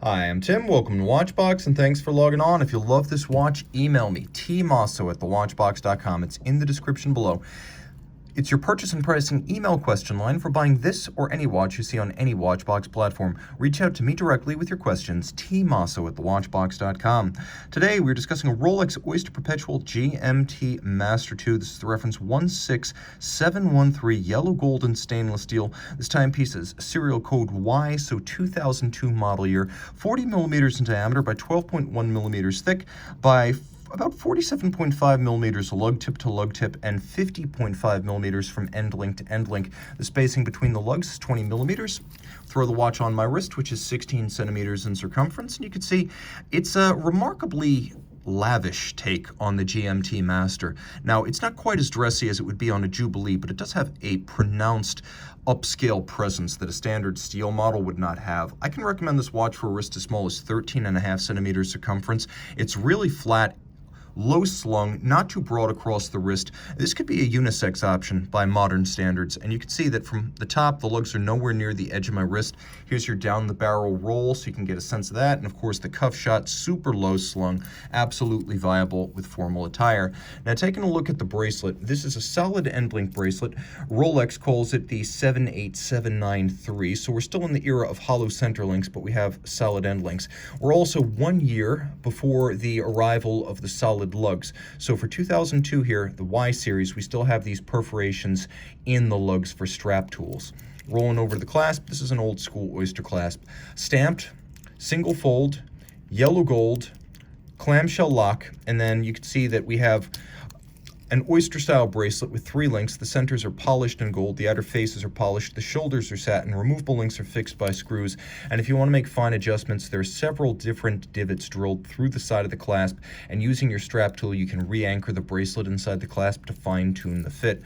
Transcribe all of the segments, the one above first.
Hi, I'm Tim. Welcome to Watchbox, and thanks for logging on. If you love this watch, email me, tmosso at thewatchbox.com. It's in the description below. It's your purchase and pricing email question line for buying this or any watch you see on any Watchbox platform. Reach out to me directly with your questions, tmosso at thewatchbox.com. Today, we're discussing a Rolex Oyster Perpetual GMT-Master II. This is the reference 16713, yellow, gold, and stainless steel. This timepiece is serial code Y, so 2002 model year, 40 millimeters in diameter by 12.1 millimeters thick by about 47.5 millimeters lug tip to lug tip and 50.5 millimeters from end link to end link. The spacing between the lugs is 20 millimeters. Throw the watch on my wrist, which is 16 centimeters in circumference, and you can see it's a remarkably lavish take on the GMT Master. Now, it's not quite as dressy as it would be on a Jubilee, but it does have a pronounced upscale presence that a standard steel model would not have. I can recommend this watch for a wrist as small as 13.5 centimeters circumference. It's really flat, low slung, not too broad across the wrist. This could be a unisex option by modern standards, and you can see that from the top, the lugs are nowhere near the edge of my wrist. Here's your down the barrel roll, so you can get a sense of that, and of course the cuff shot, super low slung, absolutely viable with formal attire. Now, taking a look at the bracelet, this is a solid end link bracelet. Rolex calls it the 78793, so we're still in the era of hollow center links, but we have solid end links. We're also 1 year before the arrival of the solid lugs. So for 2002 here, the Y series, we still have these perforations in the lugs for strap tools. Rolling over to the clasp, this is an old school Oyster clasp. Stamped, single fold, yellow gold, clamshell lock, and then you can see that we have an Oyster style bracelet with 3 links. The centers are polished in gold, the outer faces are polished, the shoulders are satin, removable links are fixed by screws, and if you want to make fine adjustments, there are several different divots drilled through the side of the clasp, and using your strap tool, you can re-anchor the bracelet inside the clasp to fine-tune the fit.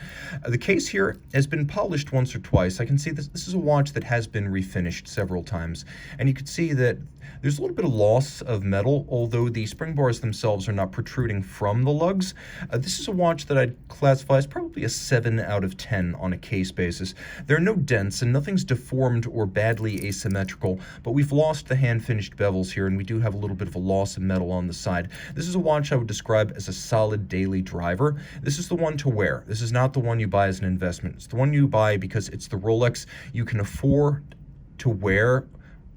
The case here has been polished once or twice. I can see this is a watch that has been refinished several times, and you can see that there's a little bit of loss of metal, although the spring bars themselves are not protruding from the lugs. This is a watch that I'd classify as probably a 7 out of 10 on a case basis. There are no dents and nothing's deformed or badly asymmetrical, but we've lost the hand-finished bevels here, and we do have a little bit of a loss of metal on the side. This is a watch I would describe as a solid daily driver. This is the one to wear. This is not the one you buy as an investment. It's the one you buy because it's the Rolex you can afford to wear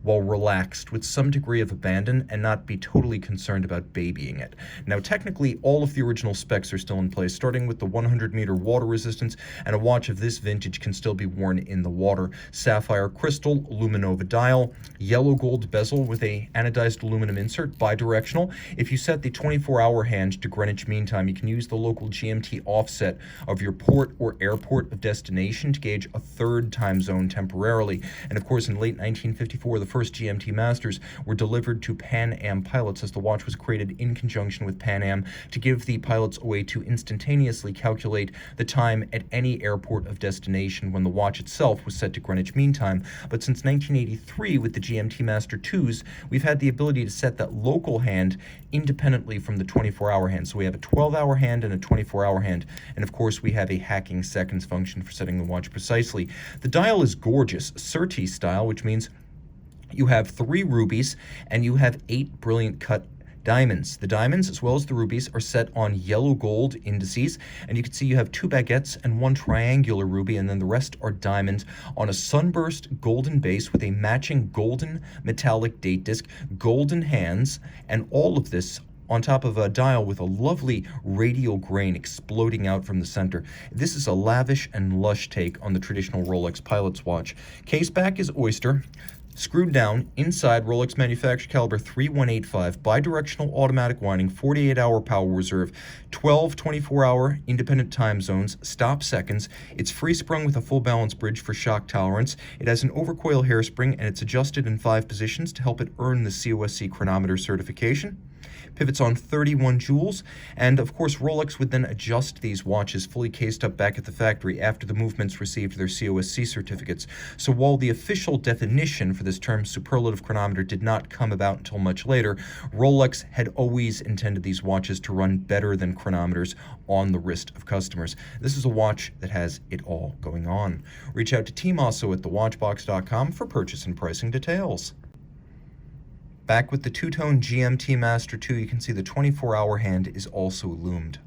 while relaxed with some degree of abandon and not be totally concerned about babying it. Now, technically, all of the original specs are still in place, starting with the 100-meter water resistance, and a watch of this vintage can still be worn in the water. Sapphire crystal, luminova dial, yellow gold bezel with a anodized aluminum insert, bidirectional. If you set the 24-hour hand to Greenwich Mean Time, you can use the local GMT offset of your port or airport of destination to gauge a third time zone temporarily. And of course, in late 1954, the first GMT Masters were delivered to Pan Am pilots, as the watch was created in conjunction with Pan Am to give the pilots a way to instantaneously calculate the time at any airport of destination when the watch itself was set to Greenwich Mean Time. But since 1983, with the GMT Master IIs, we've had the ability to set that local hand independently from the 24-hour hand. So we have a 12-hour hand and a 24-hour hand, and of course we have a hacking seconds function for setting the watch precisely. The dial is gorgeous, Serti style, which means you have 3 rubies and you have 8 brilliant cut diamonds. The diamonds, as well as the rubies, are set on yellow gold indices, and you can see you have 2 baguettes and 1 triangular ruby, and then the rest are diamonds on a sunburst golden base with a matching golden metallic date disc, golden hands, and all of this on top of a dial with a lovely radial grain exploding out from the center. This is a lavish and lush take on the traditional Rolex pilot's watch. Case back is Oyster. Screwed down, inside Rolex manufactured caliber 3185, bidirectional automatic winding, 48-hour power reserve, 12 24-hour independent time zones, stop seconds. It's free sprung with a full balance bridge for shock tolerance. It has an overcoil hairspring, and it's adjusted in 5 positions to help it earn the COSC chronometer certification. Pivots on 31 jewels, and of course Rolex would then adjust these watches fully cased up back at the factory after the movements received their COSC certificates. So while the official definition for this term superlative chronometer did not come about until much later, Rolex had always intended these watches to run better than chronometers on the wrist of customers. This is a watch that has it all going on. Reach out to Tim Mosso at thewatchbox.com for purchase and pricing details. Back with the two-tone GMT-Master II, you can see the 24-hour hand is also loomed.